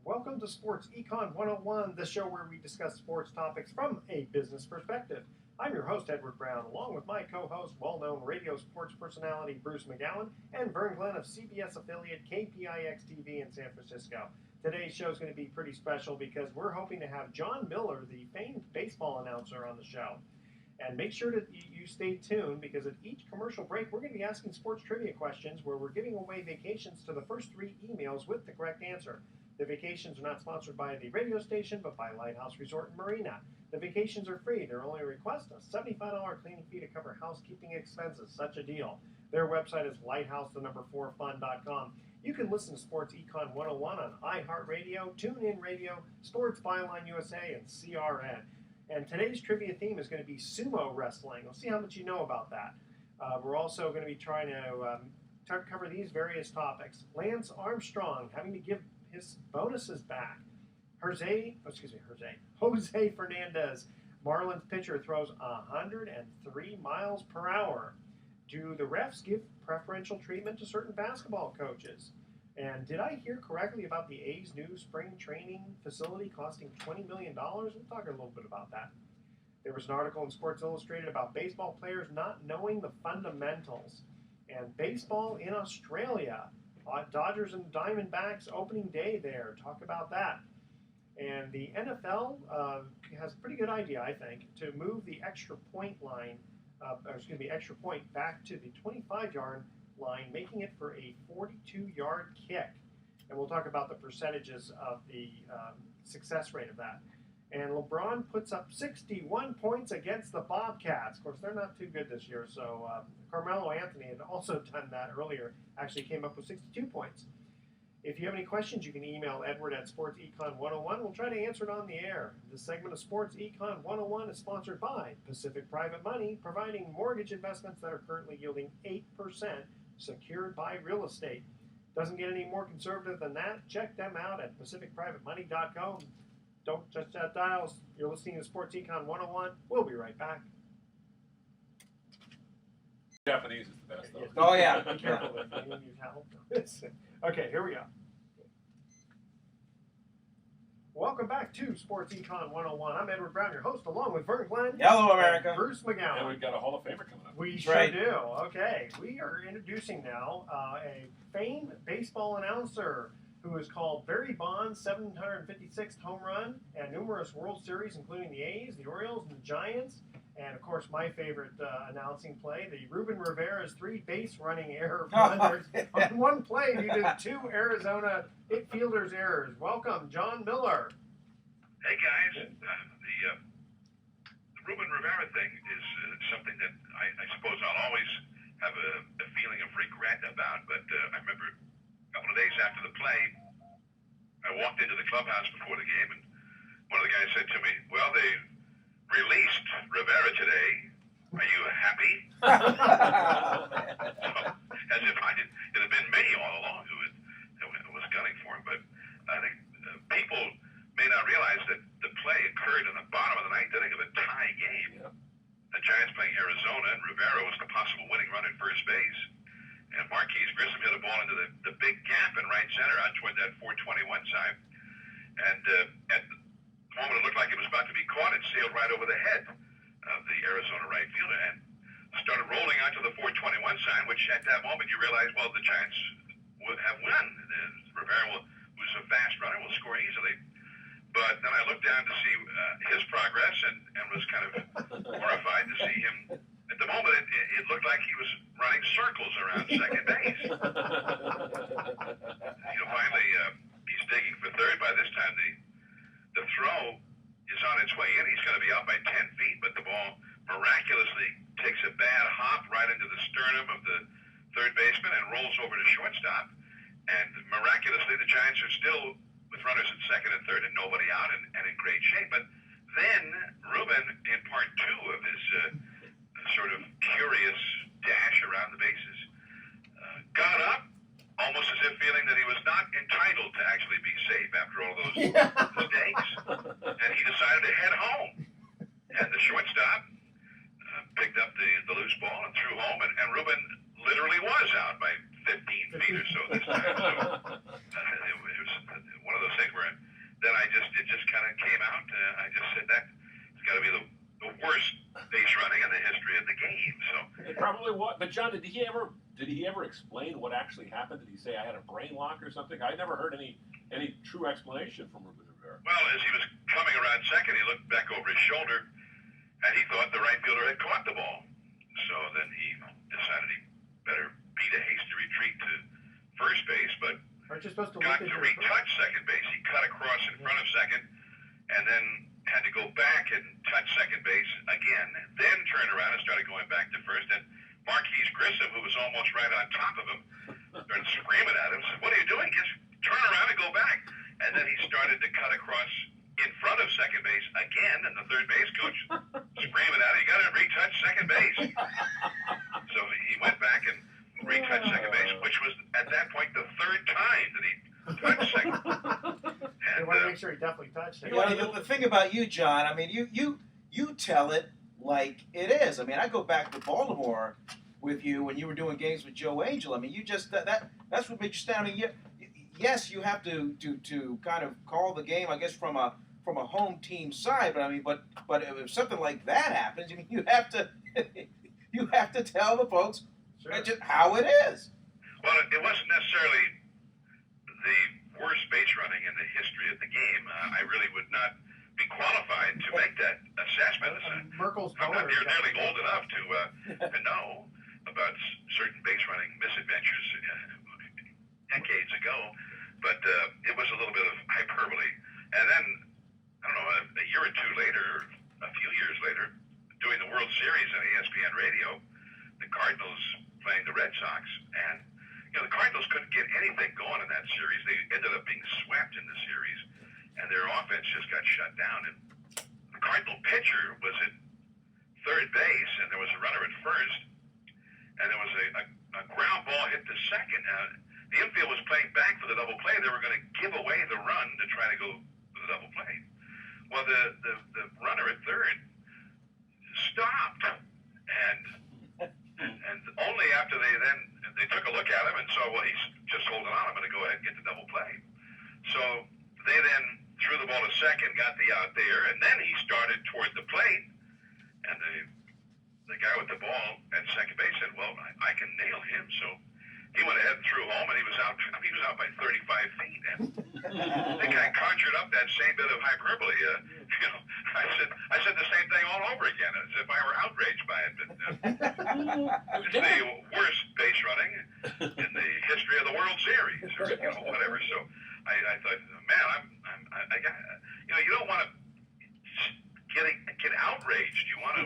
Welcome to Sports Econ 101, the show where we discuss sports topics from a business perspective. I'm your host, Edward Brown, along with my co-host, well-known radio sports personality Bruce McGowan, and Vern Glenn of CBS affiliate KPIX-TV in San Francisco. Today's show is going to be pretty special because we're hoping to have Jon Miller, the famed baseball announcer, on the show. And make sure that you stay tuned because at each commercial break, we're going to be asking sports trivia questions where we're giving away vacations to the first 3 emails with the correct answer. The vacations are not sponsored by the radio station, but by Lighthouse Resort and Marina. The vacations are free. Their only request, a $75 cleaning fee to cover housekeeping expenses. Such a deal. Their website is lighthouse4fun.com. You can listen to Sports Econ 101 on iHeartRadio, TuneIn Radio, Sports Byline USA, and CRN. And today's trivia theme is going to be sumo wrestling. We'll see how much you know about that. We're also going to be trying to cover these various topics. Lance Armstrong having to give his bonuses back. Jose Fernandez, Marlins pitcher, throws 103 miles per hour. Do the refs give preferential treatment to certain basketball coaches? And did I hear correctly about the A's new spring training facility costing $20 million? We'll talk a little bit about that. There was an article in Sports Illustrated about baseball players not knowing the fundamentals. And baseball in Australia. Dodgers and Diamondbacks opening day there. Talk about that. And the NFL has a pretty good idea, I think, to move the extra point back to the 25-yard line, making it for a 42-yard kick. And we'll talk about the percentages of the success rate of that. And LeBron puts up 61 points against the Bobcats. Of course, they're not too good this year, so Carmelo Anthony had also done that earlier, actually came up with 62 points. If you have any questions, you can email Edward at SportsEcon101. We'll try to answer it on the air. This segment of Sports Econ 101 is sponsored by Pacific Private Money, providing mortgage investments that are currently yielding 8%, secured by real estate. Doesn't get any more conservative than that. Check them out at PacificPrivateMoney.com. Don't touch that dials. You're listening to Sports Econ 101. We'll be right back. Japanese is the best, though. Oh, yeah. Be careful if you need help. Okay, here we go. Welcome back to Sports Econ 101. I'm Edward Brown, your host, along with Vern Glenn. Hello, America. And Bruce McGowan. And we've got a Hall of Famer coming up. We That's sure right. do. Okay, we are introducing now a famed baseball announcer who is called Barry Bonds' 756th home run and numerous World Series, including the A's, the Orioles, and the Giants. And, of course, my favorite announcing play, the Ruben Rivera's 3 base running error blunders. On one play, you did 2 Arizona fielders' errors. Welcome, Jon Miller. Hey, guys. The Ruben Rivera thing is something that I suppose I'll always have a feeling of regret about, but I remember a couple of days after the play, I walked into the clubhouse before the game, and one of the guys said to me, well, they released Rivera today. Are you happy? As if it had been me all along who was gunning for him. But I think people may not realize that the play occurred in the bottom of the 9th inning of a tie game. Yeah. The Giants playing Arizona, and Rivera was the possible winning run at first base. And Marquise Grissom hit a ball into the big gap in right center out toward that 421 side. And at the moment it looked like it was about to be caught, it sailed right over the head of the Arizona right fielder and started rolling out to the 421 side, which at that moment you realize, well, the Giants would have won. Rivera, who's a fast runner, will score easily. But then I looked down to see his progress and was kind of horrified to see him. At the moment, it looked like he was running circles around second base. Finally, he's digging for third. By this time, the throw is on its way in. He's going to be out by 10 feet, but the ball miraculously takes a bad hop right into the sternum of the third baseman and rolls over to shortstop. And miraculously, the Giants are still with runners at second and third and nobody out and in great shape. But then Ruben, in part 2 of his sort of curious dash around the bases, got up almost as if feeling that he was not entitled to actually be safe after all those mistakes. And he decided to head home. And the shortstop picked up the loose ball and threw home. And Ruben literally was out by 15 feet or so this time. So it was one of those things where John, did he ever explain what actually happened? Did he say I had a brain lock or something? I never heard any true explanation from Ruben Rivera. Well, as he was coming around second, he looked back over his shoulder, and he thought the right fielder had caught the ball. So then he decided he better beat a hasty retreat to first base, but aren't you supposed to got to retouch second base. He cut across in front of second, and then had to go back and touch second base again, then turned around and started going back to first. And Marquise Grissom, who was almost right on top of him, started screaming at him, said, "What are you doing? Just turn around and go back." And then he started to cut across in front of second base again, and the third base coach screaming at him, "You got to retouch second base." So he went back and retouched second base, which was at that point the third time that he touched second. They want to make sure he definitely touched it. You know, the thing about you, John, I mean, you tell it like it is. I mean, I go back to Baltimore with you when you were doing games with Joe Angel. I mean, you just that's what makes you stand. I mean, yes, you have to kind of call the game, I guess, from a home team side. But I mean, but if something like that happens, I mean, you have to tell the folks just how it is. Well, it wasn't necessarily the worst base running in the history of the game. I really would not be qualified to make that assessment. Merkel's I'm not nearly old enough to know about certain base running misadventures decades ago, but it was a little bit of hyperbole. And then, I don't know, a year or two later, a few years later, doing the World Series on ESPN Radio, the Cardinals playing the Red Sox, and the Cardinals couldn't get anything going in that series. They ended up being swept in the series, and their offense just got shut down. And the Cardinal pitcher was at third base, and there was a runner at first, and there was a ground ball hit to second. The infield was playing back for the double play. They were going to give away the run to try to go to the double play. Well, the runner at third stopped, and only after they took a look at him and saw, well, he's just holding on, I'm going to go ahead and get the double play. So they then threw the ball to second, got the out there, and then he started toward the plate, and the guy with the ball at second base said, well, I can nail him. So he went ahead and threw home, and he was out. I mean, he was out by 35 feet. And the guy conjured up that same bit of hyperbole. I said the same thing all over again, as if I were outraged by it. But it's the worst base running in the history of the World Series, or whatever. So I thought, man, you don't want to get outraged. You want to.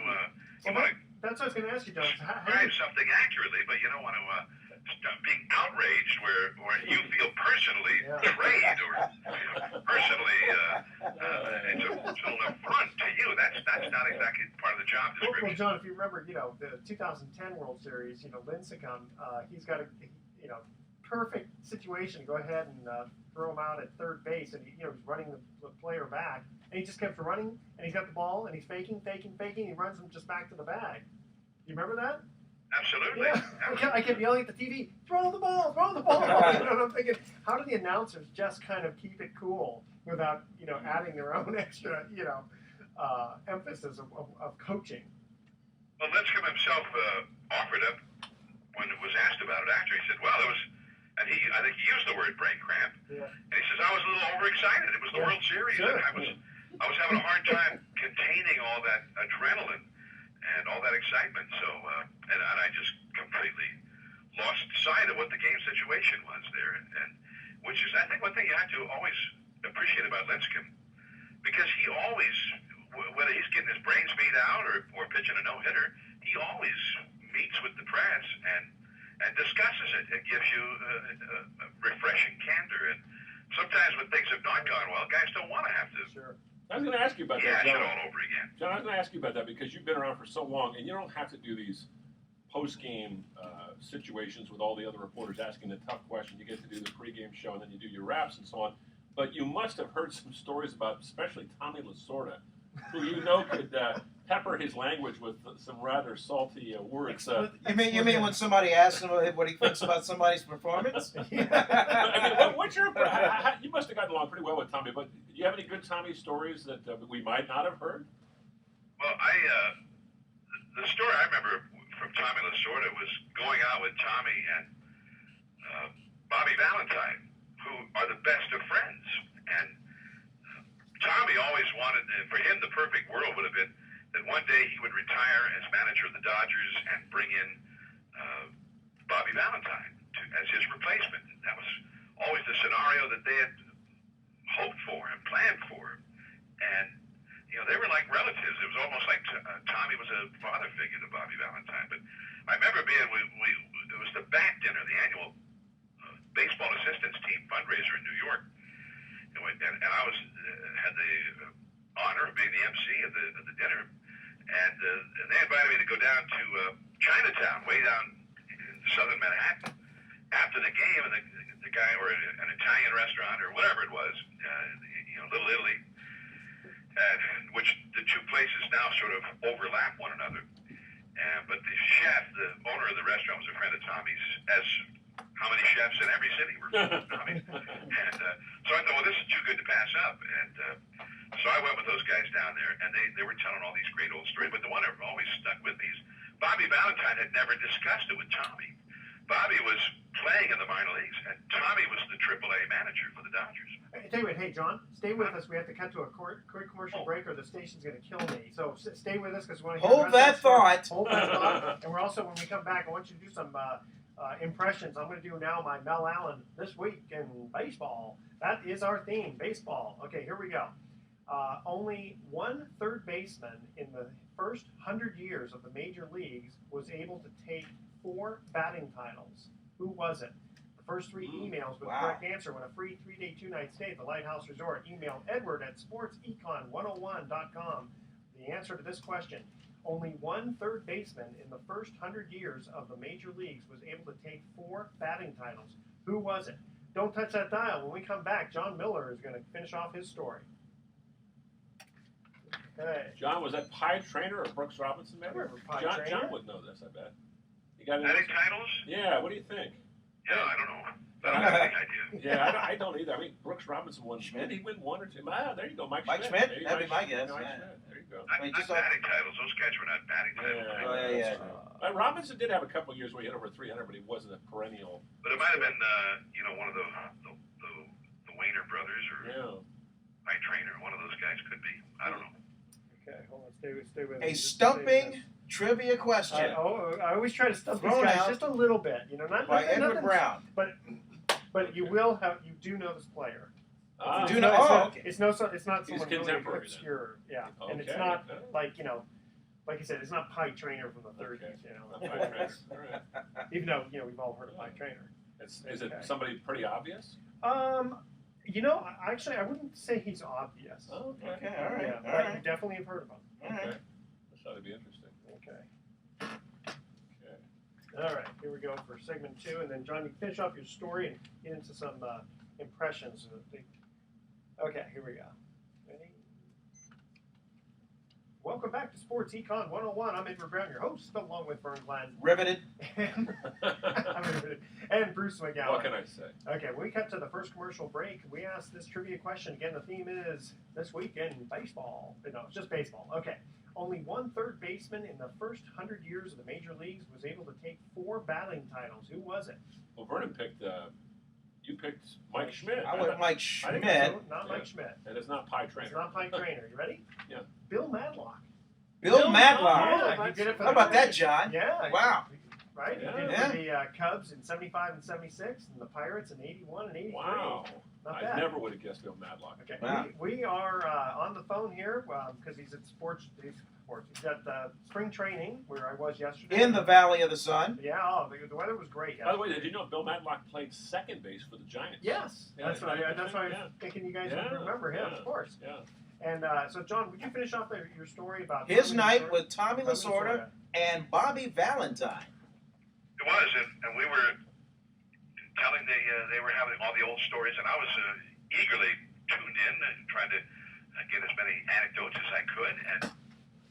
That's what I was going to ask you, John. Describe something accurately, but you don't want to stop being outraged where you feel personally betrayed or personally it's an affront to you. That's not exactly part of the job description. Well, John, if you remember, the 2010 World Series, Lincecum, he's got a perfect situation to go ahead and throw him out at third base, and he's running the player back, and he just kept running, and he's got the ball, and he's faking, he runs him just back to the bag. You remember that? Absolutely. Yeah. I kept yelling at the TV, throw the ball. And I'm thinking, how do the announcers just kind of keep it cool without, adding their own extra, emphasis of coaching? Well, Lincecum himself offered up when it was asked about it after. He said, well, it was, and I think he used the word brain cramp. Yeah. And he says, I was a little overexcited. It was the World Series. Sure. And I was having a hard time containing all that adrenaline and all that excitement. So, and I just completely lost sight of what the game situation was there. And which is, I think, one thing you have to always appreciate about Lincecum, because he always, whether he's getting his brains beat out or pitching a no-hitter, he always meets with the press and discusses it. It gives you a refreshing candor. And sometimes when things have not gone well, guys don't want to have to. Sure. I was going to ask you about that, John. All over again. John, I was going to ask you about that because you've been around for so long, and you don't have to do these post-game situations with all the other reporters asking the tough question. You get to do the pregame show, and then you do your raps and so on. But you must have heard some stories about, especially Tommy Lasorda, who could pepper his language with some rather salty words. You mean when somebody asks him what he thinks about somebody's performance? I mean, what's your? You must have gotten along pretty well with Tommy, but do you have any good Tommy stories that we might not have heard? Well, the story I remember from Tommy Lasorda was going out with Tommy and Bobby Valentine, who are the best of friends. And Tommy always wanted, for him, the perfect world would have been that one day he would retire as manager of the Dodgers and bring in Bobby Valentine as his replacement. That was always the scenario that they had hoped for and planned for. And, you know, they were like relatives. It was almost like Tommy was a father figure to Bobby Valentine. But I remember being, it was the bat dinner, the annual baseball assistance team fundraiser in New York. And I was had the honor of being the MC of the dinner. And they invited me to go down to Chinatown, way down in southern Manhattan, after the game, and the guy, or an Italian restaurant or whatever it was, you know, Little Italy, which the two places now sort of overlap one another. But the chef, the owner of the restaurant, was a friend of Tommy's, as how many chefs in every city were friends of Tommy. And so I thought, well, this is too good to pass up. And so I went with those guys down there, and they were telling all these great old stories. But the one that always stuck with me is Bobby Valentine had never discussed it with Tommy. Bobby was playing in the minor leagues, and Tommy was the AAA manager for the Dodgers. Hey, tell you what, hey, John, stay with us. We have to cut to a quick commercial break, or the station's going to kill me. So stay with us because we want to hear Hold that thought. Hold that thought. And we're also, when we come back, I want you to do some impressions. I'm going to do now my Mel Allen this week in baseball. That is our theme, baseball. Okay, here we go. Only one third baseman in the first 100 years of the major leagues was able to take 4 batting titles. Who was it? The first 3 emails with the correct answer win a free 3-day 2-night stay at the Lighthouse Resort. Email edward@sportsecon101.com. The answer to this question: only one third baseman in the first 100 years of the major leagues was able to take 4 batting titles. Who was it? Don't touch that dial. When we come back, Jon Miller is going to finish off his story. Okay. John, was that Pie Trainer or Brooks Robinson? Maybe? John would know this, I bet. You got any Batting titles? Yeah, what do you think? Yeah, I don't know. I don't have any idea. Yeah, I don't either. I mean, Brooks Robinson won. Did he win 1 or 2? There you go, Mike Schmidt. That'd be my guess. Mike Yeah. Schmidt. There you go. I mean, Not just batting titles. Those guys were not batting titles. Robinson did have a couple of years where he hit over 300, but he wasn't a perennial. But it might have been, one of the Wayner brothers or Mike Trainer. One of those guys could be. I don't know. Okay, hold on. Stay with A stumping trivia question. I always try to stump these Thrown guys out just a little bit. You know, not by nothing, Edward Brown. But you do know this player. You do know? It's not He's someone really contemporary, obscure. Yeah, Okay. and it's not like like you said, it's not Pie Trainer from the 30s. Okay. You know, Not Pie Trainer. All right. even though we've all heard of Pie Trainer. Is it somebody pretty obvious? Actually, I wouldn't say he's obvious. Oh, okay. Okay, all right. Yeah, all but right. you definitely have heard of him. All right. Okay. This ought to be interesting. Okay. Okay. All right, here we go for segment 2, and then John, you finish off your story and get into some impressions. Okay, here we go. Ready? Welcome back to Sports Econ 101. I'm Edward Brown, your host, along with Vern Glenn Riveted. and Bruce McGowan. What can I say? Okay, when we cut to the first commercial break, we asked this trivia question. Again, the theme is this week in baseball. No, it's just baseball. Okay. Only one third baseman in the first 100 years of the major leagues was able to take 4 batting titles. Who was it? Well, Vernon picked. You picked Mike Schmidt. I went Mike I Schmidt. think so. Not Mike Schmidt. And it's not Pie Trainer. It's not Pie Trainer. You ready? Yeah. Bill Madlock. Bill Madlock. Yeah, he did it for How the about that, Cubs. John? Yeah. Wow. Right? Yeah. He did it for the Cubs in 75 and 76, and the Pirates in 81 and 83. Wow. Not I bad. never would have guessed Bill Madlock. Okay. Wow. We are on the phone here because he's at sports. He's at spring training where I was yesterday. In the Valley of the Sun. Yeah, the weather was great. By the way, did you know Bill Madlock played second base for the Giants? Yes, Yeah, that's what I was yeah. thinking. You guys would remember him, yeah. of course. Yeah. And so, John, would you finish off your story about His Tommy night Lasorda? with Tommy Lasorda and Bobby Valentine. It was, and we were telling they were having all the old stories, and I was eagerly tuned in and trying to get as many anecdotes as I could.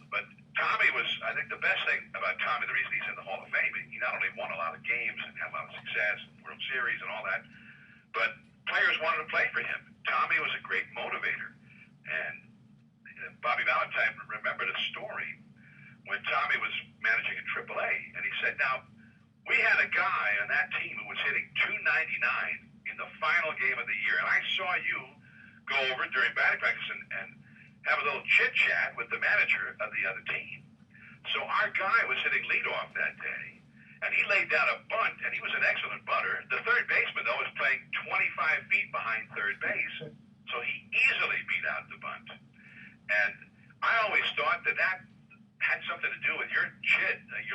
But Tommy was, I think, the best thing about Tommy, the reason he's in the Hall of Fame, he not only won a lot of games and had a lot of success, World Series and all that, but players wanted to play for him. Tommy was a great motivator. And Bobby Valentine remembered a story when Tommy was managing in AAA, and he said, now, we had a guy on that team who was hitting .299 in the final game of the year, and I saw you go over during batting practice and have a little chit-chat with the manager of the other team. So our guy was hitting leadoff that day, and he laid down a bunt, and he was an excellent bunter. The third baseman, though, was playing 25 feet behind third base, so he easily beat out the bunt. And I always thought that had something to do with your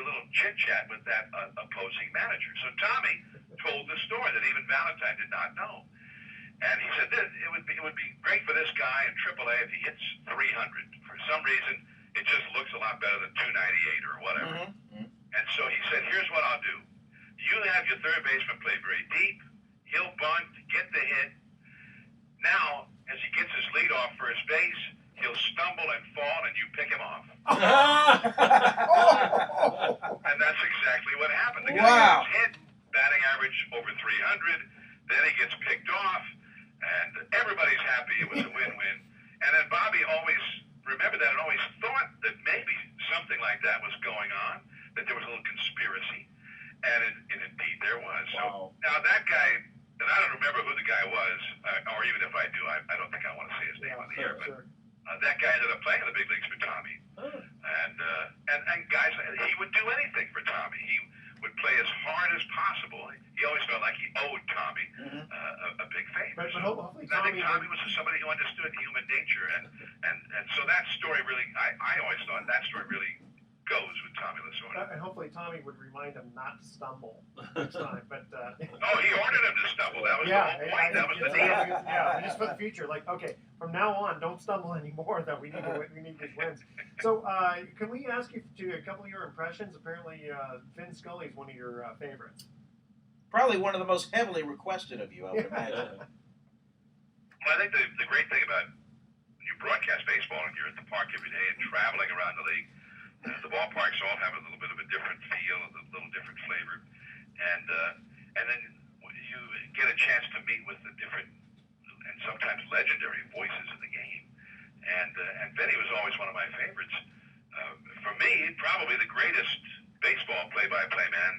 little chit-chat with that opposing manager. So Tommy told the story that even Valentine did not know. And he said it would be great for this guy in AAA if he hits 300. For some reason, it just looks a lot better than 298 or whatever. Mm-hmm. And so he said, here's what I'll do. You have your third baseman play very deep. He'll bunt, get the hit. Now, as he gets his lead off first base, he'll stumble and fall, and you pick him off. And that's exactly what happened. The guy gets hit, batting average over 300. Then he gets picked off, and everybody's happy. It was a win-win. And then Bobby always remembered that and always thought that maybe something like that was going on, that there was a little conspiracy. And indeed there was. So now that guy, and I don't remember who the guy was, or even if I do, I don't think I want to say his name on the air, but that guy ended up playing in the big leagues for Tommy. And guys, he would do anything for Tommy. He would play as hard as possible. He always felt like he owed Tommy a big favor. But hopefully I think Tommy was somebody who understood human nature, and so that story really, I always thought that story really goes with Tommy Lasorda. And hopefully Tommy would remind him not to stumble next time. But oh, he ordered him to stumble. That was the whole point. That was the deal. Yeah, just for the future. Like, okay, from now on, don't stumble anymore. Though we need these wins. So, can we ask you to a couple of your impressions? Apparently, Vin Scully is one of your favorites. Probably one of the most heavily requested of you, I would imagine. Well, I think the great thing about when you broadcast baseball and you're at the park every day and traveling around the league, the ballparks all have a little bit of a different feel, a little different flavor, and then you get a chance to meet with the different and sometimes legendary voices of the game. And Benny was always one of my favorites. For me, probably the greatest baseball play-by-play man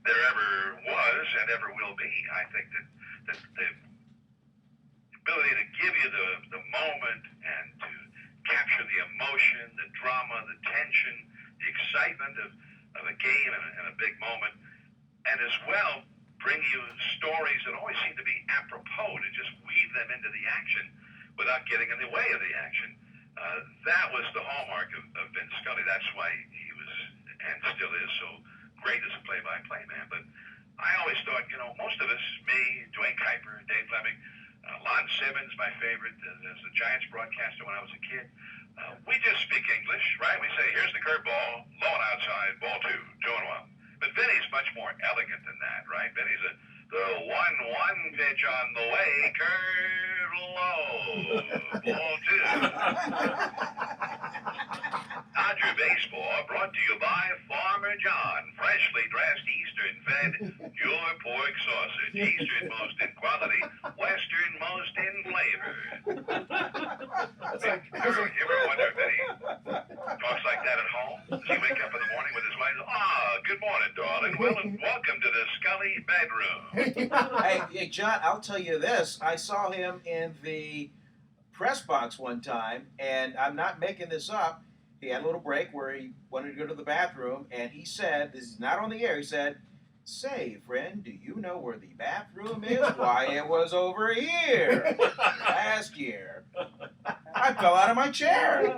there ever was and ever will be. I think that the ability to give you the moment and to capture the emotion, the drama, the tension, the excitement of a game and a big moment, and as well bring you stories that always seem to be apropos to just weave them into the action without getting in the way of the action. That was the hallmark of Vin Scully. That's why he was and still is so great as a play-by-play man. But I always thought, most of us, me, Dwayne Kuiper, Dave Fleming, Lon Simmons, my favorite, as the Giants broadcaster when I was a kid, we just speak English, right? We say, here's the curveball, low and outside, ball 2, 2-1. But Vinny's much more elegant than that, right? Vinny's the 1-1 pitch on the way, curve low, ball 2. Dodger Baseball brought to you by Farmer John, freshly dressed Eastern fed, pure pork sausage, easternmost in quality, westernmost in flavor. You ever wonder if Vinny talks like that at home? Does he wake up in the morning with his wife? Good morning, darling. Welcome to the Scully bedroom. Hey, John, I'll tell you this. I saw him in the press box one time, and I'm not making this up. He had a little break where he wanted to go to the bathroom, and he said, this is not on the air, he said, "Say, friend, do you know where the bathroom is? Why, it was over here last year." I fell out of my chair.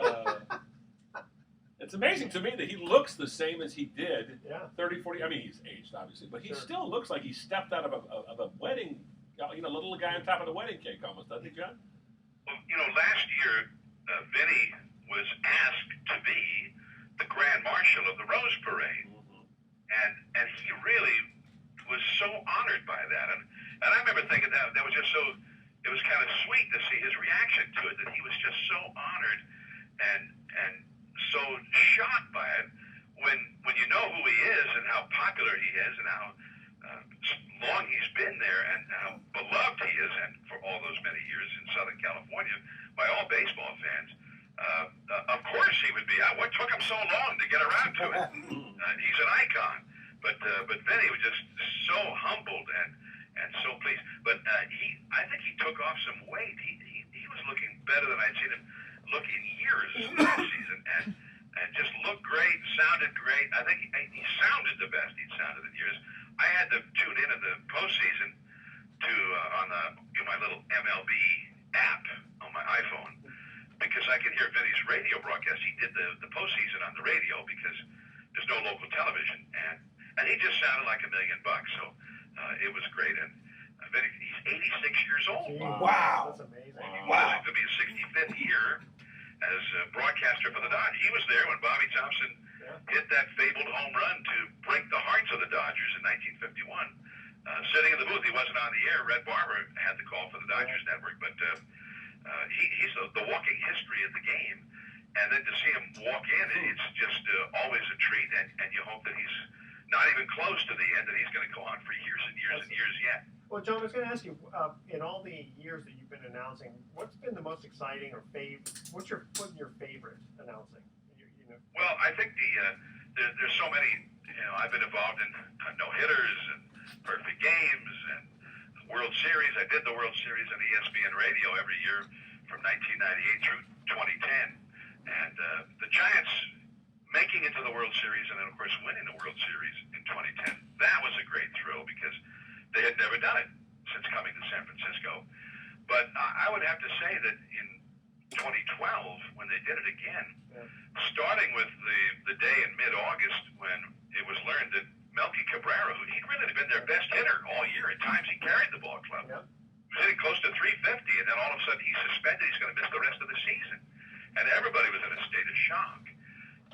It's amazing to me that he looks the same as he did 30, 40. I mean, he's aged, obviously, but he still looks like he stepped out of a wedding, little guy on top of the wedding cake almost, doesn't he, John? Well, last year, Vinny was asked to be the Grand Marshal of the Rose Parade. And he really was so honored by that. And I remember thinking that was just so, it was kind of sweet to see his reaction to it, that he was just so honored and so shocked by it when you know who he is and how popular he is and how long he's been there and how beloved he is, and for all those many years in Southern California by all baseball fans. Of course he would be. What took him so long to get around to it? took off some weight. He was looking better than I'd seen him look in years last season, and just looked great, sounded great. I think he sounded the best he'd sounded in years. I had to tune in the postseason to on my little MLB app on my iPhone because I could hear Vinny's radio broadcast. He did the postseason on the radio because there's no local television, and he just sounded like $1 million. So it was great. And Vinny, he's 86 years old. Wow. That's amazing. Wow. It's going to be his 65th year as a broadcaster for the Dodgers. He was there when Bobby Thompson hit that fabled home run to break the hearts of the Dodgers in 1951. Sitting in the booth, he wasn't on the air. Red Barber had the call for the Dodgers network, but he's the walking history of the game. And then to see him walk in, it's just always a treat, and you hope that he's not even close to the end, and he's going to go on for years and years and years yet. Well, John, I was going to ask you, in all the years that you've been announcing, what's been the most exciting or what's your favorite announcing? Well, I think there's so many. I've been involved in no-hitters and perfect games and World Series. I did the World Series on ESPN Radio every year from 1998 through 2010. And the Giants making it to the World Series and then, of course, winning the World Series in 2010, that was a great thrill because they had never done it since coming to San Francisco. But I would have to say that in 2012, when they did it again, starting with the day in mid-August when it was learned that Melky Cabrera, who he'd really been their best hitter all year, at times he carried the ball club, was hitting close to 350, and then all of a sudden he's suspended, he's going to miss the rest of the season. And everybody was in a state of shock.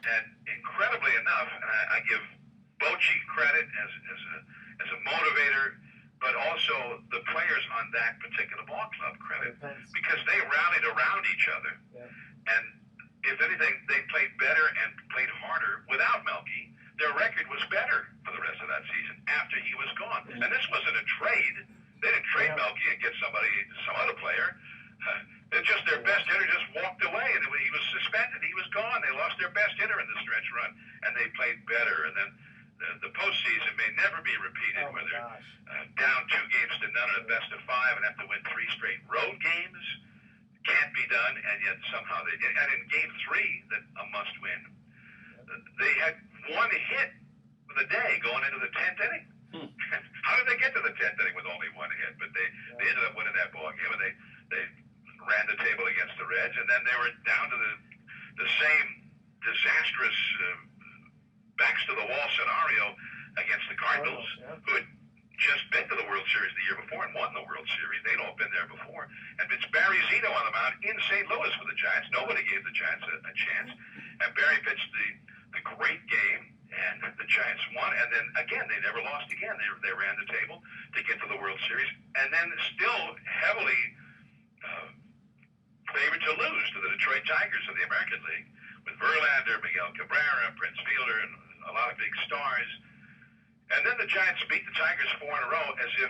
And incredibly enough, and I give Bochy credit as a motivator, but also the players on that particular ball club credit, because they rallied around each other. And if anything, they played better and played harder without Melky. Their record was better for the rest of that season after he was gone. And this wasn't a trade. They didn't trade Melky and get some other player. It's just their best hitter just walked away, and he was suspended. He was gone. They lost their best hitter in the stretch run, and they played better. And then the postseason may never be repeated, where they're down 2 games to none at a best of 5 and have to win 3 straight road games. Can't be done, and yet somehow they did. And in Game 3, a must-win, they had 1 hit for the day going into the 10th inning. How did they get to the 10th inning with only 1 hit? But they ended up winning that ball game, and they ran the table against the Reds, and then they were down to the same disastrous backs-to-the-wall scenario against the Cardinals, who had just been to the World Series the year before and won the World Series. They'd all been there before. And it's Barry Zito on the mound in St. Louis for the Giants. Nobody gave the Giants a chance. And Barry pitched the great game, and the Giants won. And then, again, they never lost again. They ran the table to get to the World Series. And then still heavily favored to lose to the Detroit Tigers of the American League with Verlander, Miguel Cabrera, Prince Fielder, and a lot of big stars. And then the Giants beat the Tigers 4 in a row as if...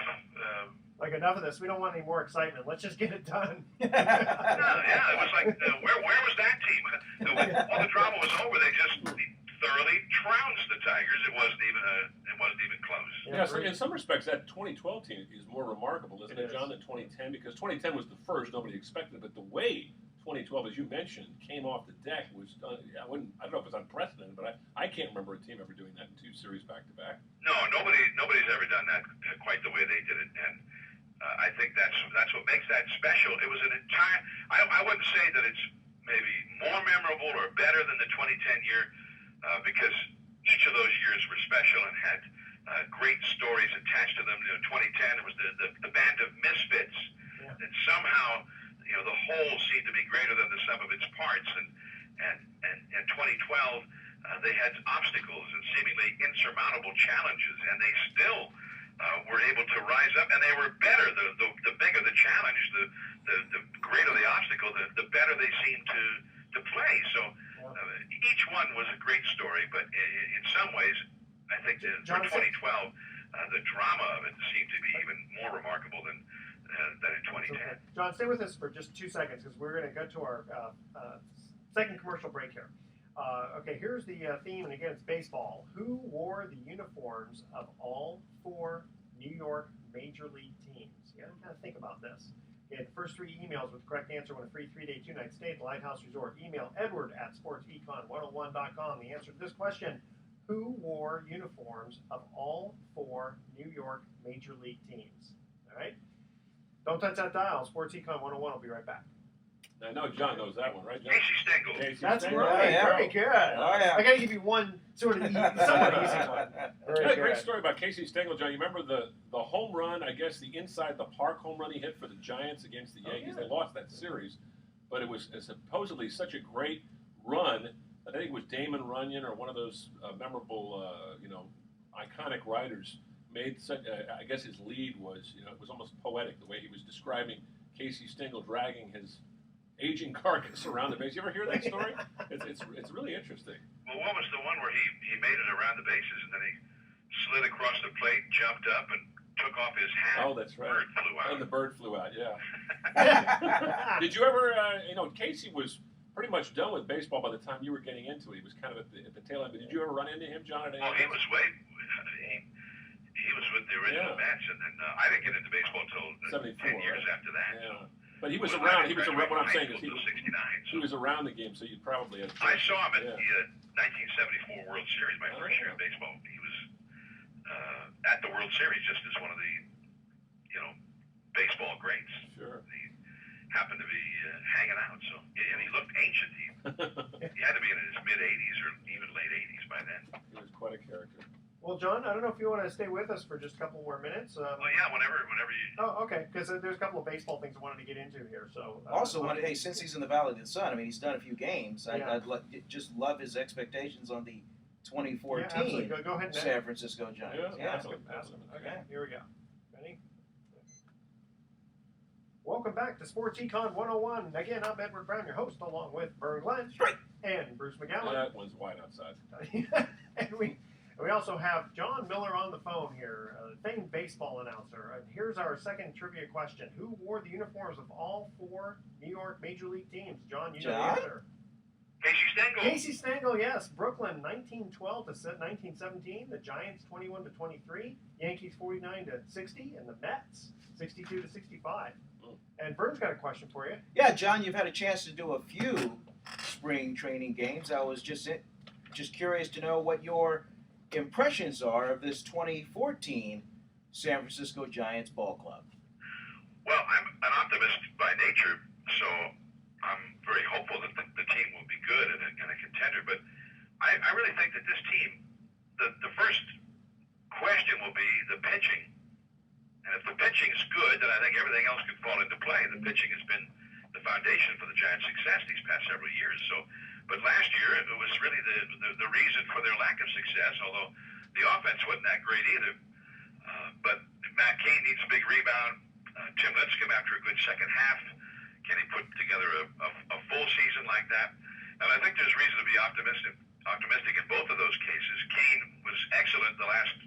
like, enough of this. We don't want any more excitement. Let's just get it done. It was like, where was that team? All the drama was over. They just thoroughly trounced the Tigers. It wasn't even close. Yeah, so in some respects, that 2012 team is more remarkable, isn't it, John, than 2010? Because 2010 was the first, nobody expected it, but the way 2012, as you mentioned, came off the deck was, I don't know if it's unprecedented, but I can't remember a team ever doing that in 2 series back-to-back. No, nobody's ever done that quite the way they did it, and I think that's what makes that special. It was an entire, I wouldn't say that it's maybe more memorable or better than the 2010 year, because each of those years were special and had great stories attached to them. 2010, it was the band of misfits that somehow, the whole seemed to be greater than the sum of its parts. And 2012, they had obstacles and seemingly insurmountable challenges, and they still were able to rise up, and they were better. The bigger the challenge, the greater the obstacle, the better they seemed to play. So each one was a great story, but in some ways, I think for 2012, the drama of it seemed to be even more remarkable than in 2010. Okay. John, stay with us for just 2 seconds because we're going to go to our second commercial break here. Okay, here's the theme, and again, it's baseball. Who wore the uniforms of all 4 New York Major League teams? You got to kind of think about this. The first 3 emails with the correct answer win a free 3-day 2-night stay at the Lighthouse Resort. Email edward@sportsecon101.com. The answer to this question: who wore uniforms of all 4 New York Major League teams? All right? Don't touch that dial. Sports Econ 101 will be right back. I know John knows that one, right, John? Casey Stengel. That's Stengel. right. Yeah. Very good. Oh, yeah. I got to give you one sort of somewhat easy one. Very Yeah, good. great story about Casey Stengel, John. You remember the home run, I guess the inside the park home run he hit for the Giants against the Yankees? Oh, yeah. They lost that series, but it was supposedly such a great run that I think it was Damon Runyon or one of those memorable, iconic writers made such. I guess his lead was, it was almost poetic the way he was describing Casey Stengel dragging his aging carcass around the base. You ever hear that story? It's really interesting. Well, what was the one where he made it around the bases and then he slid across the plate, jumped up, and took off his hat? Oh, that's right. Bird flew out. And the bird flew out. Yeah. Did you ever? Casey was pretty much done with baseball by the time you were getting into it. He was kind of at the tail end. But did you ever run into him, John? At any Well, he was with the original Mets, and then I didn't get into baseball until 74, 10 years right? after that. Yeah. But he was Well, around. I He was around. What I'm saying is graduated he from high school was till 69, so around the game, so you probably had. I saw him at Yeah. the 1974 World Series, my first year in baseball. He was at the World Series just as one of the, baseball greats. Sure. He happened to be hanging out, and he looked ancient. He had to be in his mid-80s or even late 80s by then. He was quite a character. Well, John, I don't know if you want to stay with us for just a couple more minutes. Well, yeah, whenever you. Oh, okay, because there's a couple of baseball things I wanted to get into here. So Also, since he's in the Valley of the Sun, I mean, he's done a few games. Yeah. I'd just love his expectations on the yeah, absolutely. 2014 Go ahead and San Francisco Giants. Yeah. ask him. Okay, Yeah. here we go. Ready? Welcome back to Sports Econ 101. Again, I'm Edward Brown, your host, along with Vern Glenn and Bruce McGowan. That one's wide outside. And we also have Jon Miller on the phone here, famed baseball announcer. And here's our second trivia question: who wore the uniforms of all 4 New York Major League teams? John, you know the John? answer. Casey Stengel. Casey Stengel, yes. Brooklyn, 1912 to 1917. The Giants, 21 to 23. Yankees, 49 to 60, and the Mets, 62 to 65. And Vern's got a question for you. Yeah, John, you've had a chance to do a few spring training games. I was just curious to know what your impressions are of this 2014 San Francisco Giants ball club. Well, I'm an optimist by nature, so I'm very hopeful that the team will be good and a contender. But I really think that this team, the first question will be the pitching. And if the pitching is good, then I think everything else could fall into play. The pitching has been the foundation for the Giants' success these past several years. But last year it was really the reason for their lack of success. Although the offense wasn't that great either. But Matt Cain needs a big rebound. Tim Lincecum after a good second half. Can he put together a full season like that? And I think there's reason to be optimistic in both of those cases. Cain was excellent the last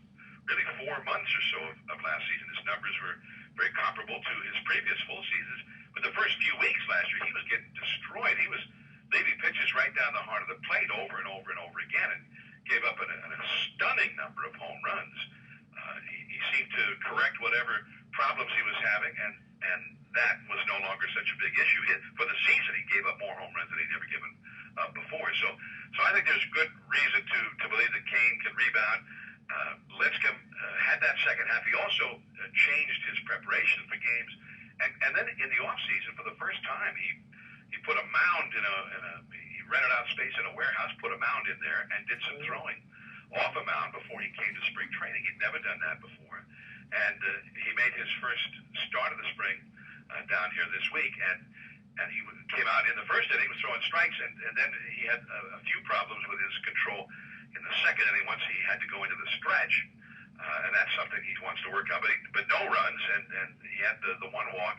really 4 months or so of last season. His numbers were very comparable to his previous full seasons. But the first few weeks last year, he was getting destroyed. He was leaving pitches right down the heart of the plate over and over and over again, and gave up a stunning number of home runs. He seemed to correct whatever problems he was having, and that was no longer such a big issue. For the season, he gave up more home runs than he'd ever given up before. So I think there's good reason to believe that Cain can rebound. Lincecum had that second half. He also changed his preparation for games, and then in the off season, for the first time, he put a mound he rented out space in a warehouse, put a mound in there, and did some throwing off a mound before he came to spring training. He'd never done that before, and he made his first start of the spring down here this week, and he came out in the first inning, was throwing strikes, and then he had a few problems with his control in the second inning once he had to go into the stretch, and that's something he wants to work on. But no runs, and he had the one walk,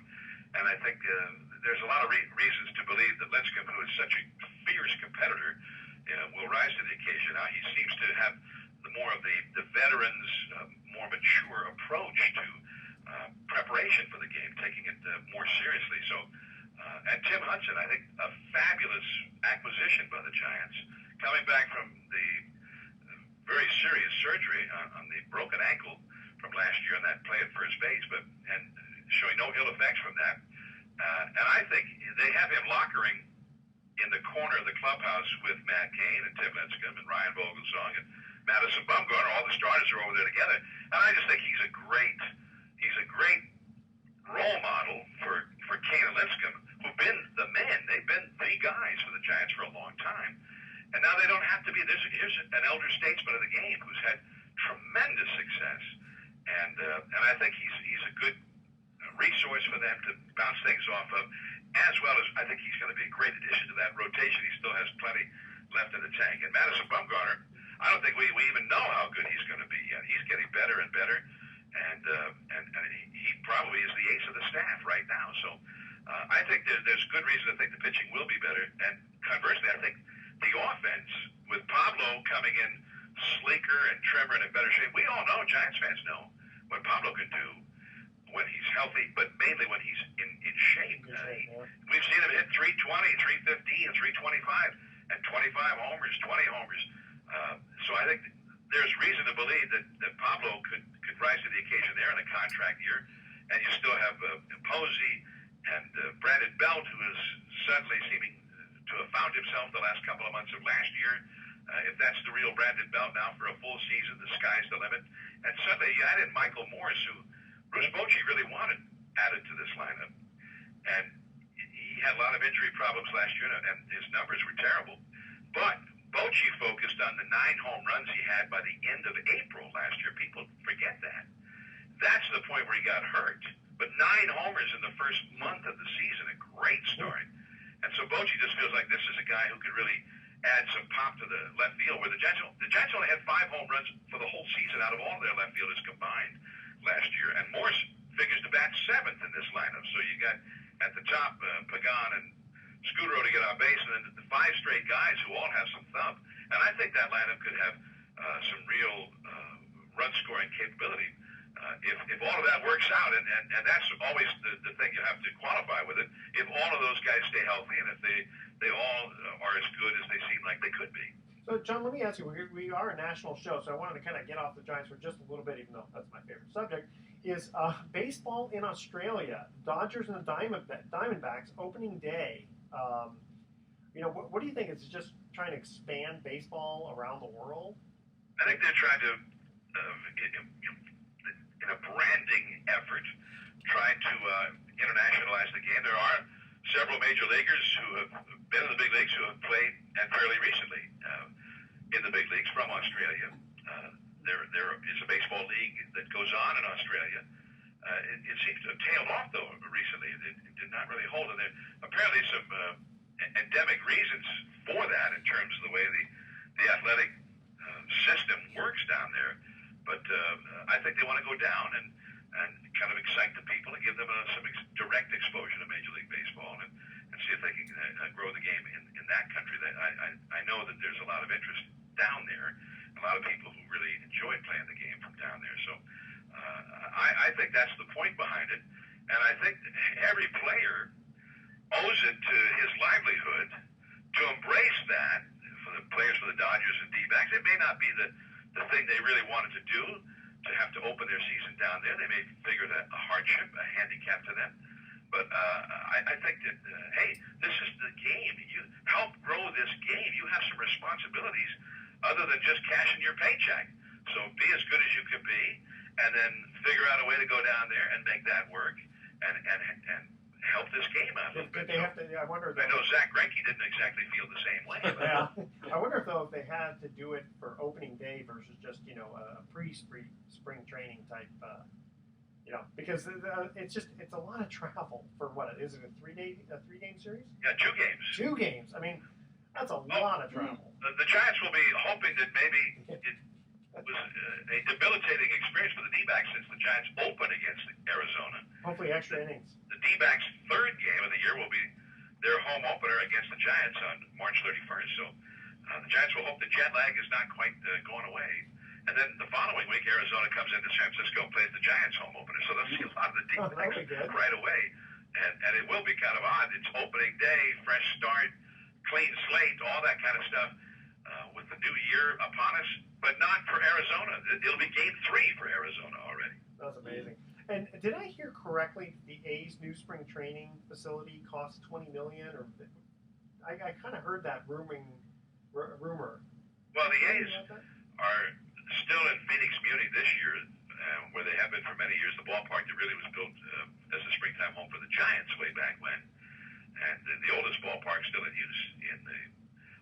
and I think there's a lot of reasons to believe that Lincecum, who is such a fierce competitor, will rise to the occasion. Now he seems to have more of the veterans, more mature approach to preparation for the game, taking it more seriously. So, and Tim Hudson, I think, a fabulous acquisition by the Giants, coming back from the very serious surgery on the broken ankle from last year on that play at first base, and showing no ill effects from that. think they have him lockering in the corner of the clubhouse with Matt Cain and Tim Lincecum and Ryan Vogelsong and Madison Bumgarner. All the starters are over there together, and I just think he's a great role model for Cain and Lincecum, who've been the men. They've been the guys for the Giants for a long time, and now they don't have to be. Here's an elder statesman of the game who's had tremendous success, and I think he's a good resource for them to bounce things off of, as well as I think he's going to be a great addition to that rotation. He still has plenty left in the tank. And Madison Bumgarner, I don't think we even know how good he's going to be yet. He's getting better and better, and he probably is the ace of the staff right now. So I think there's good reason to think the pitching will be better. And conversely, I think the offense, with Pablo coming in sleeker and trimmer and in better shape, we all know, Giants fans know, what Pablo can do when he's healthy, but mainly when he's in shape. We've seen him hit 320, 315, and 325, and 25 homers, 20 homers. So I think there's reason to believe that Pablo could rise to the occasion there in a contract year. And you still have Posey and Brandon Belt, who is suddenly seeming to have found himself the last couple of months of last year. If that's the real Brandon Belt now for a full season, the sky's the limit. And suddenly you added Michael Morse, who Bruce Bochy really wanted added to this lineup. And he had a lot of injury problems last year, and his numbers were terrible. But Bochy focused on the 9 home runs he had by the end of April last year. People forget that. That's the point where he got hurt. But 9 homers in the first month of the season, a great start. And so Bochy just feels like this is a guy who could really add some pop to the left field, where the Giants only had 5 home runs for the whole season out of all their left fielders combined last year. And Morse figures to bat 7th in this lineup. So you got at the top Pagan and Scudero to get on base, and then the 5 straight guys who all have some thump. And I think that lineup could have some real run-scoring capability. If all of that works out, and that's always the thing you have to qualify with it, if all of those guys stay healthy and if they all are as good as they seem like they could be. So, John, let me ask you, we are a national show, so I wanted to kind of get off the Giants for just a little bit, even though that's my favorite subject, is baseball in Australia. Dodgers and the Diamondbacks, opening day. What do you think? It's just trying to expand baseball around the world? I think they're trying to, in a branding effort, trying to internationalize the game. There are several major leaguers who have been in the big leagues who have played, and fairly recently, in the big leagues from Australia. There is a baseball league that goes on in Australia. It seems to have tailed off, though, recently. It did not really hold. And there are apparently some endemic reasons for that in terms of the way the athletic system works down there. But I think they want to go down and kind of excite the people and give them some direct exposure to Major League Baseball and see if they can grow the game in that country. I know that there's a lot of interest down there, a lot of people who really enjoy playing the game from down there. So I think that's the point behind it. And I think every player owes it to his livelihood to embrace that. For the players for the Dodgers and D-backs, it may not be the thing they really wanted to do, to have to open their season down there. They may figure that a hardship, a handicap to them. But I think that, hey, this is the game. You help grow this game. You have some responsibilities other than just cashing your paycheck. So be as good as you can be, and then figure out a way to go down there and make that work and help this game out a little bit. Did they have to? I wonder. I know Zach Greinke didn't exactly feel the same way. Yeah, I wonder if they had to do it for opening day versus just a pre-spring training type. Because it's a lot of travel for what is it, a 3-game series? Yeah, 2 games. 2 games. I mean, that's a lot of travel. The Giants will be hoping that maybe it was a debilitating experience for the D-backs since the Giants open against Arizona. Hopefully extra innings. The D-backs' 3rd game of the year will be their home opener against the Giants on March 31st. So the Giants will hope the jet lag is not quite going away. And then the following week, Arizona comes into San Francisco and plays the Giants home opener. So they'll see a lot of the D-backs right away. And it will be kind of odd. It's opening day, fresh start, clean slate, all that kind of stuff with the new year upon us. But not for Arizona. It'll be game 3 for Arizona already. That's amazing. And did I hear correctly? The A's new spring training facility costs $20 million, or I kind of heard that rumor. Well, the A's are still in Phoenix Muni this year, where they have been for many years. The ballpark that really was built as a springtime home for the Giants way back when, and the oldest ballpark still in use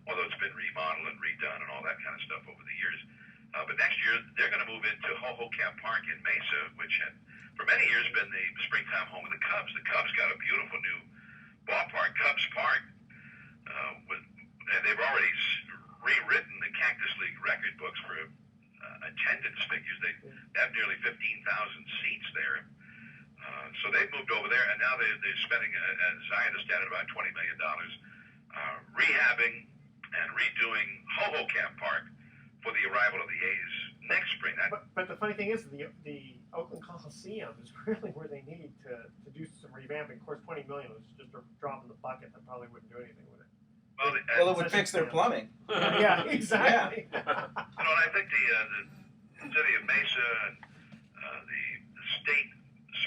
although it's been remodeled and redone and all that kind of stuff over the years. But next year they're going to move into Ho-Ho-Camp Park in Mesa, which had for many years been the springtime home of the Cubs. The Cubs got a beautiful new ballpark, Cubs Park, and they've already rewritten the Cactus League record books for attendance figures. They have nearly 15,000 seats there. So they've moved over there, and now they're spending, as I understand it, about $20 million rehabbing and redoing Ho-Ho-Camp Park for the arrival of the A's next spring. But the funny thing is, the Oakland Coliseum is really where they need to do some revamping. Of course, $20 million was just a drop in the bucket. That probably wouldn't do anything with it. Well, it would fix their plumbing. Yeah, exactly. And I think the city of Mesa and the state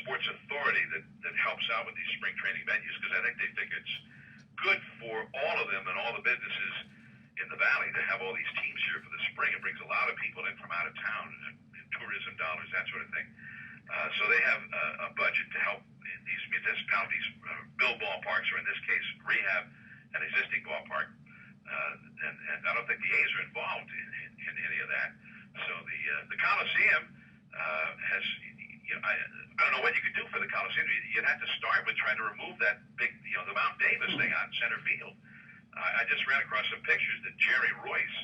sports authority that helps out with these spring training venues, because I think they think it's good for all of them and all the businesses in the valley to have all these teams here for the spring. It brings a lot of people in from out of town, and tourism dollars, that sort of thing. So they have a budget to help these municipalities build ballparks, or in this case, rehab an existing ballpark. And I don't think the A's are involved in any of that. So the Coliseum has, I don't know what you could do for the Coliseum. You'd have to start with trying to remove that big, the Mount Davis thing out in center field. I just ran across some pictures that Jerry Royce,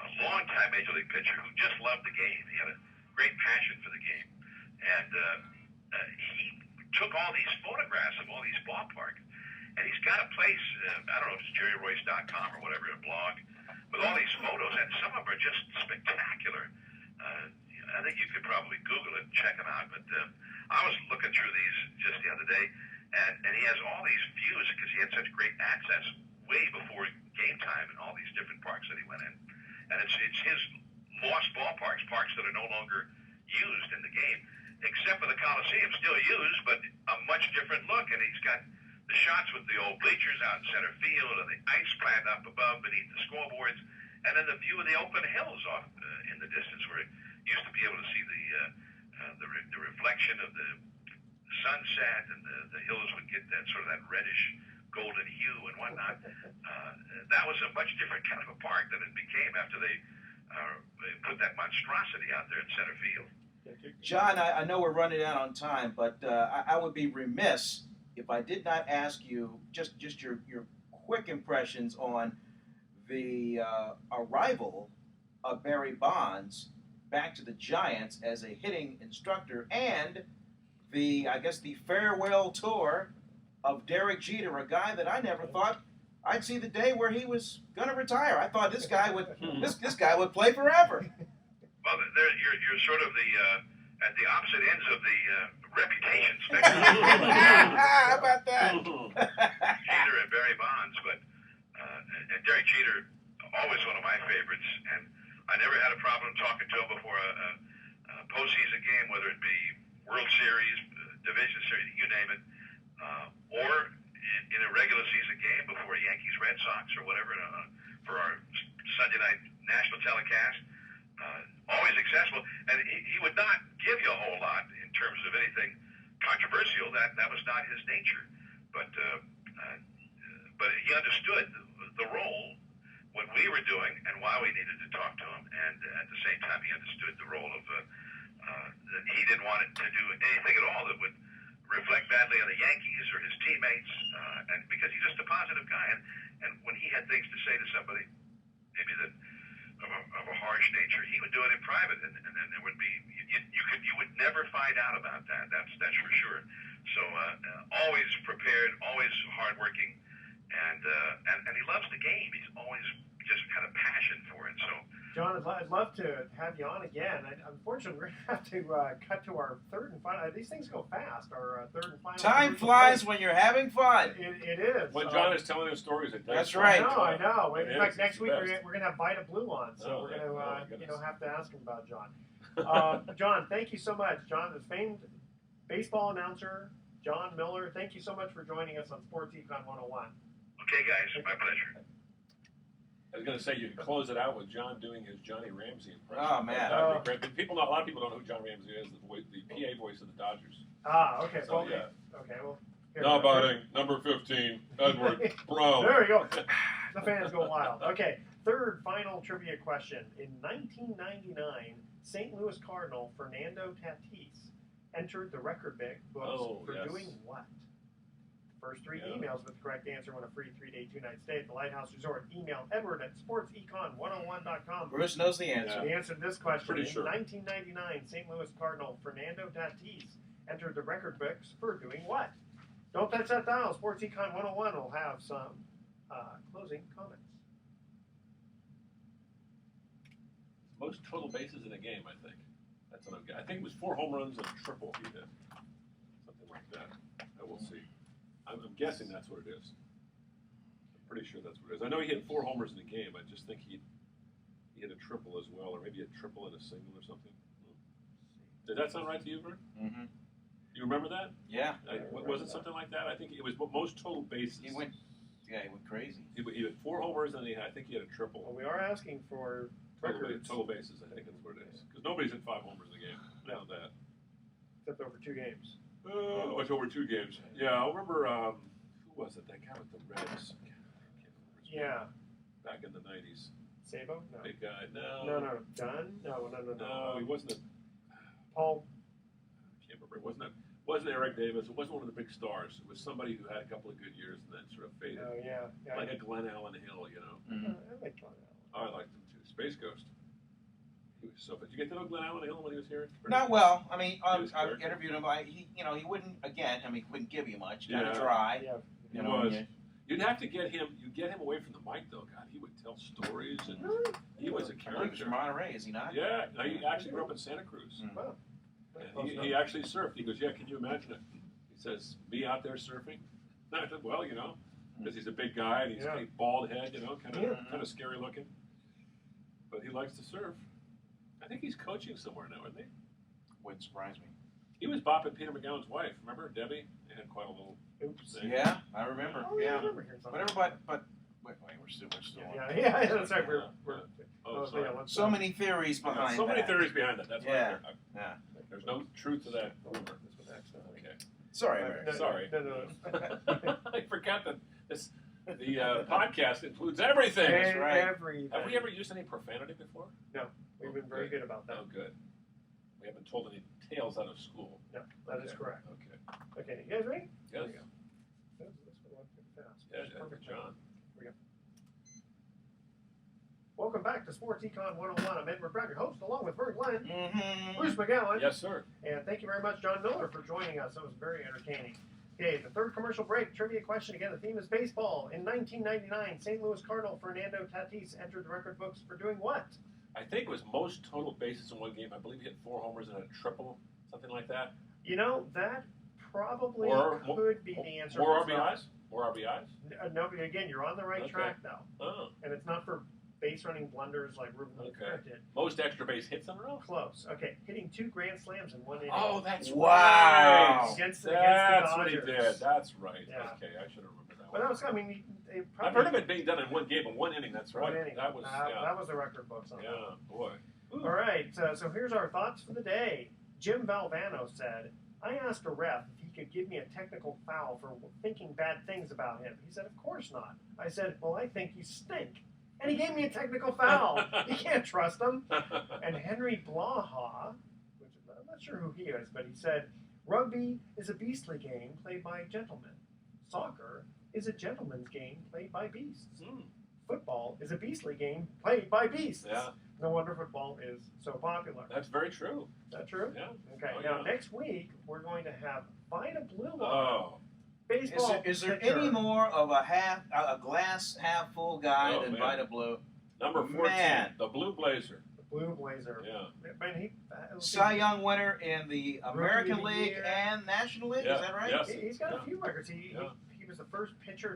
a longtime Major League pitcher who just loved the game, he had a great passion for the game, and he took all these photographs of all these ballparks, and he's got a place, I don't know if it's jerryroyce.com or whatever, a blog, with all these photos, and some of them are just spectacular. I think you could probably Google it and check them out, but I was looking through these just the other day, and he has all these views because he had such great access way before game time in all these different parks that he went in. And it's his lost ballparks, parks that are no longer used in the game, except for the Coliseum, still used, but a much different look. And he's got the shots with the old bleachers out in center field and the ice plant up above beneath the scoreboards, and then the view of the Oakland Hills off in the distance, where you used to be able to see the reflection of the sunset, and the hills would get that sort of that reddish golden hue and whatnot. That was a much different kind of a park than it became after they put that monstrosity out there in center field. John, I know we're running out on time, but I would be remiss if I did not ask you just your quick impressions on the arrival of Barry Bonds back to the Giants as a hitting instructor, and the farewell tour of Derek Jeter, a guy that I never thought I'd see the day where he was going to retire. I thought this guy would play forever. Well, you're sort of at the opposite ends of the reputation spectrum. How about that? Jeter and Barry Bonds, but and Derek Jeter, always one of my favorites, and I never had a problem talking to him before a postseason game, whether it be World Series, Division Series, you name it, or in a regular season game before Yankees, Red Sox, or whatever, for our Sunday night national telecast. Always accessible, and he would not give you a whole lot in terms of anything controversial. That was not his nature, but he understood the role, what we were doing, and why we needed to talk to him, and at the same time he understood the role of that he didn't want it to do anything at all that would reflect badly on the Yankees or his teammates, and because he's just a positive guy, and when he had things to say to somebody, maybe that of a harsh nature, he would do it in private, and there would be you would never find out about that. That's for sure. So always prepared, always hardworking, and he loves the game. He's always just had a passion for it. So. John, I'd love to have you on again. Unfortunately, we're going to have to cut to our third and final. These things go fast. Our third and final. Time flies when you're having fun. It is. When John is telling those stories, it does. That's right. I know. In fact, next week we're going to have Vita Blue on, so we're going to have to ask him about John. John, thank you so much. John, the famed baseball announcer Jon Miller. Thank you so much for joining us on Sports Econ 101. Okay, guys, my pleasure. I was going to say you can close it out with John doing his Johnny Ramsey impression. Oh, man. That would be great. But a lot of people don't know who John Ramsey is. The PA voice of the Dodgers. Okay. So, Well, yeah. Okay. Well. Here, Now batting, number 15, Edward Brown. There we go. The fans go wild. Okay. Third final trivia question. In 1999, St. Louis Cardinal Fernando Tatis entered the record books for doing what? First three emails with the correct answer win a free 3-day, 2-night stay at the Lighthouse Resort. Email Edward at sportsecon101.com. Bruce knows the answer. The answer to this question. Pretty sure. In 1999, St. Louis Cardinal Fernando Tatis entered the record books for doing what? Don't touch that dial. Sports Econ 101 will have some closing comments. Most total bases in a game, I think. That's what I think it was 4 home runs and a triple he did. Something like that. I will see. I'm guessing that's what it is. I'm pretty sure that's what it is. I know he hit 4 homers in the game. I just think he hit a triple as well, or maybe a triple and a single or something. Did that sound right to you, Vern? Mm-hmm. You remember that? Yeah. Was it something like that? I think it was most total bases. He went crazy. He had 4 homers and I think he had a triple. Well, we are asking for records. Total bases, I think that's what it is. Because nobody's hit 5 homers in a game. I know that. Except over 2 games. Much over 2 games. Yeah, I remember, who was it? That guy with the Reds. I can't remember his name. Yeah. Back in the 90s. Sabo? No. Big guy. No. No. Dunn? No. No, he wasn't Paul. I can't remember. It wasn't Eric Davis. It wasn't one of the big stars. It was somebody who had a couple of good years and then sort of faded. Oh, yeah. Like a Glenn Allen Hill, you know. Mm-hmm. I like Glenn Allen. Oh, I liked him too. Space Ghost. He was so fun. Did you get to know Glenn Allen Hill when he was here? Not well. I mean, I was interviewed him. He wouldn't. Again, I mean, he wouldn't give you much. Kind of Yeah. dry. Yeah. He was. You'd have to get him. You get him away from the mic, though. God, he would tell stories, and he was a I think he's character. from Monterey, is he not? Yeah, no, he actually grew up in Santa Cruz. Mm. Wow. And he actually surfed. He goes, yeah, can you imagine it? He says, me out there surfing? I said, well, you know, because he's a big guy and he's got a bald head, you know, kind of scary looking. But he likes to surf. I think he's coaching somewhere now, isn't he? Wouldn't surprise me. He was bopping Peter McGowan's wife. Remember Debbie? They had quite a little Oops. thing. Yeah, I remember. Oh, yeah. I remember hearing something. Whatever, but wait, we're still on. Yeah, that's right. Oh, sorry. So many theories behind so many that. theories behind it. That's Yeah. right. Yeah. There's no truth to that rumor. Okay. Sorry, Eric. Sorry. No. I forgot that the podcast includes everything. That's right. Everything. Have we ever used any profanity before? No. We've been very good about that. Oh, good. We haven't told any tales out of school. No, that is correct. Okay. Okay, you guys ready? Yes. There we go. This one went pretty fast. Yeah, Perfect. John. Here we go. Welcome back to Sports Econ 101. I'm Edward Brown, your host, along with Vern Glenn, Mm-hmm. Bruce McGowan, Yes, sir. and thank you very much, Jon Miller, for joining us. That was very entertaining. Okay, the third commercial break, trivia question. Again, the theme is baseball. In 1999, St. Louis Cardinal Fernando Tatis entered the record books for doing what? I think it was most total bases in one game. I believe he hit 4 homers and a triple, something like that. You know, that probably could be the answer. More It's not. RBIs? More RBIs? No, but again, you're on the right Okay. track, though. Oh. And it's not for base running blunders like Ruben Rivera did. Most extra base hits in a row? Close. Okay, hitting 2 grand slams in 1 inning. Oh, that's Wow. right. Against the That's what he Dodgers. did. That's right. Yeah. Okay, I should have remembered that Well, one. that was, I mean, they probably, I've heard of it being done in one game in 1 inning. That's right. 1 inning. That was, that was the record books on that. yeah, boy. All right, so here's our thoughts for the day. Jim Valvano said, I asked a ref if he could give me a technical foul for thinking bad things about him. He said, of course not. I said, well, I think you stink. And he gave me a technical foul. You can't trust him. And Henry Blaha, which I'm not sure who he is, but he said, rugby is a beastly game played by gentlemen. Soccer is a gentleman's game played by beasts. Football is a beastly game played by beasts. Yeah. No wonder football is so popular. That's very true. Is that true? Yeah. Okay. Oh, Now, yeah. next week, we're going to have Vida Blue on. Oh. Baseball. Is there pitcher. any more of a glass half full guy Oh, than man. Vida Blue? Number 14, Man. the Blue Blazer. The Blue Blazer. Yeah. Man, he, Cy Young winner in the American of the League Year. and National League. Yeah. Is that right? Yes. He's got Yeah. a few records. He was the first pitcher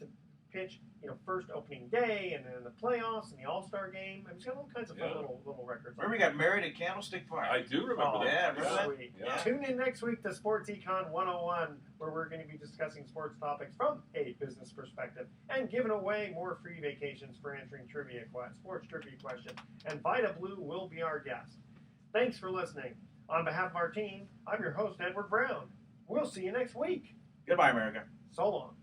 to pitch, first opening day, and then the playoffs and the All-Star game. He's got all kinds of fun little records. Remember, he got married at Candlestick Park. I do remember Oh, that. Yeah, remember that? sweet. Yeah. Tune in next week to Sports Econ 101, where we're going to be discussing sports topics from a business perspective and giving away more free vacations for answering sports trivia questions. And Vita Blue will be our guest. Thanks for listening. On behalf of our team, I'm your host, Edward Brown. We'll see you next week. Goodbye, America. So long.